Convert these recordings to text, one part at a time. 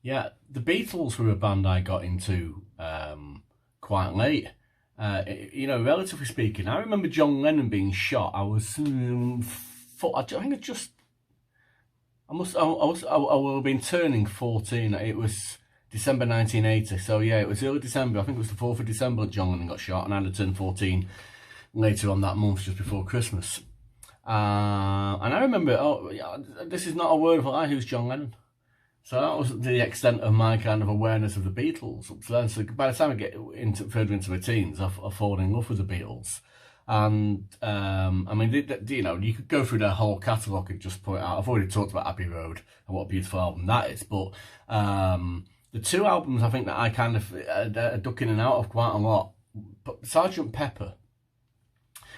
Yeah, the Beatles were a band I got into quite late. Relatively speaking, I remember John Lennon being shot. I was, I think I just, I will have been turning 14. It was December 1980. So yeah, it was early December. I think it was the 4th of December that John Lennon got shot, and I had to turn 14 later on that month, just before Christmas. And I remember, this is not a word of a lie, who's John Lennon? So that was the extent of my kind of awareness of the Beatles up to then. So by the time I get further into my teens, I've fallen in love with the Beatles. And I mean, you could go through their whole catalogue and just point out. I've already talked about Abbey Road and what a beautiful album that is, but the two albums I think that I kind of duck in and out of quite a lot. But Sergeant Pepper,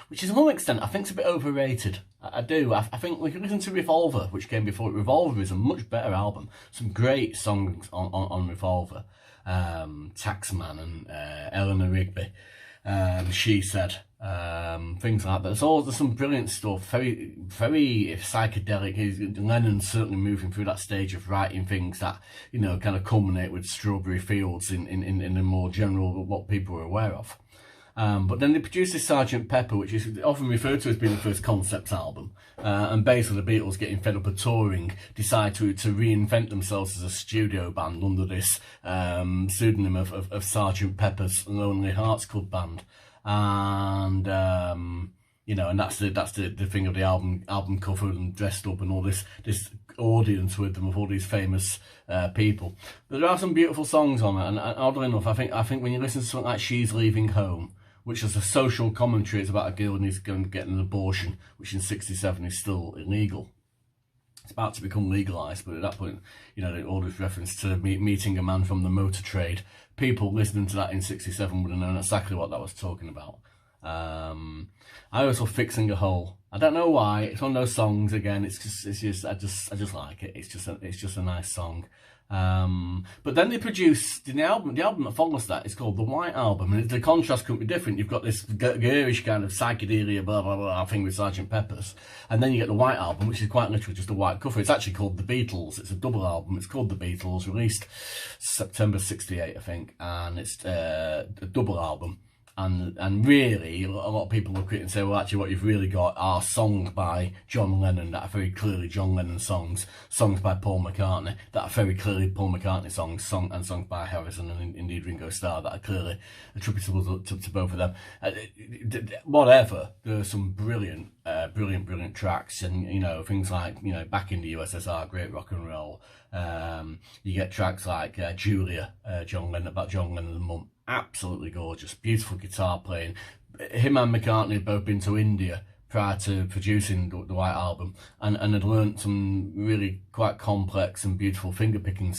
which is to another extent, I think it's a bit overrated. I do. I think we can listen to Revolver, which came before it. Revolver is a much better album. Some great songs on Revolver. Taxman and Eleanor Rigby. She Said. Things like that. There's some brilliant stuff. Very, very psychedelic. Lennon's certainly moving through that stage of writing things that, kind of culminate with Strawberry Fields in a more general, what people are aware of. But then they produced this Sergeant Pepper, which is often referred to as being the first concept album. And basically the Beatles, getting fed up of touring, decide to reinvent themselves as a studio band under this pseudonym of Sergeant Pepper's Lonely Hearts Club Band. And and that's the thing of the album cover and dressed up and all this audience with them, of all these famous people. But there are some beautiful songs on it, and oddly enough, I think when you listen to something like She's Leaving Home, which is a social commentary, it's about a girl who needs to go and get an abortion, which in '67 is still illegal. It's about to become legalised, but at that point, all this reference to meeting a man from the motor trade. People listening to that in '67 would have known exactly what that was talking about. I also Fixing a Hole. I don't know why. It's one of those songs again. It's just I just like it. It's just a nice song. But then they produced the album that follows that is called The White Album, and the contrast couldn't be different. You've got this garish kind of psychedelia, blah blah blah thing with Sgt. Pepper's, and then you get The White Album, which is quite literally just a white cover. It's actually called The Beatles. It's a double album. It's called The Beatles, released September '68, I think, and it's a double album. And really, a lot of people look at it and say, well, actually, what you've really got are songs by John Lennon that are very clearly John Lennon songs by Paul McCartney that are very clearly Paul McCartney songs by Harrison and indeed Ringo Starr that are clearly attributable to both of them. Whatever, there are some brilliant tracks, and things like Back in the USSR, great rock and roll. You get tracks like Julia, John Lennon, about John Lennon's mum. Absolutely gorgeous, beautiful guitar playing. Him and McCartney had both been to India prior to producing the White Album, and had learnt some really quite complex and beautiful finger-picking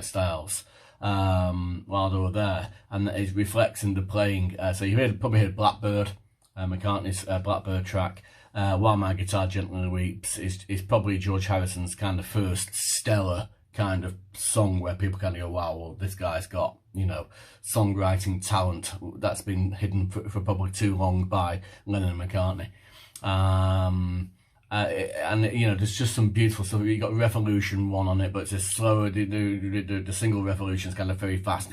styles while they were there, and it reflects in the playing. So you probably heard Blackbird, McCartney's Blackbird track. While My Guitar Gently Weeps is probably George Harrison's kind of first stellar kind of song where people kind of go, wow, well, this guy's got, songwriting talent that's been hidden for probably too long by Lennon and McCartney. There's just some beautiful stuff. You got Revolution 1 on it, but it's a slower, the single Revolution is kind of very fast.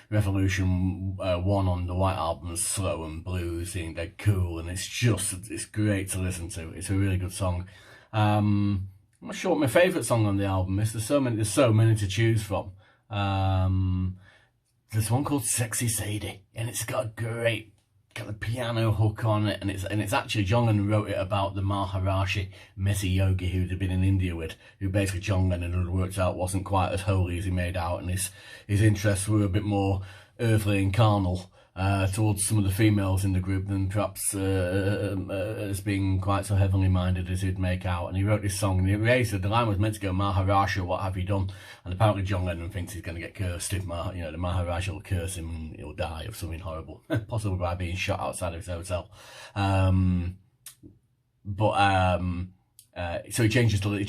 Revolution 1 on the White Album is slow and bluesy and they're cool, and it's great to listen to. It's a really good song. I'm not sure what my favourite song on the album is. There's so many to choose from. There's one called Sexy Sadie, and it's got a great kind of piano hook on it, and it's actually John Lennon wrote it about the Maharishi Messi yogi who'd been in India with, who basically John Lennon had worked out wasn't quite as holy as he made out, and his interests were a bit more earthly and carnal towards some of the females in the group than perhaps as being quite so heavenly minded as he'd make out. And he wrote this song, and he raised it. The line was meant to go, Maharaja, what have you done? And apparently John Lennon thinks he's going to get cursed if the Maharaja will curse him and he'll die of something horrible, possibly by being shot outside of his hotel. So he changes the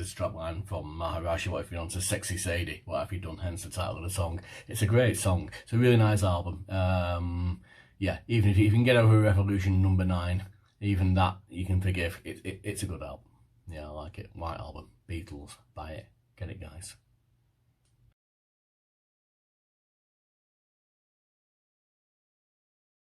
strapline from Maharashi, what have you done, to Sexy Sadie, what have you done, hence the title of the song. It's a great song. It's a really nice album. Even if you can get over Revolution number 9, even that you can forgive. It's a good album. Yeah, I like it. White Album, Beatles, buy it. Get it, guys.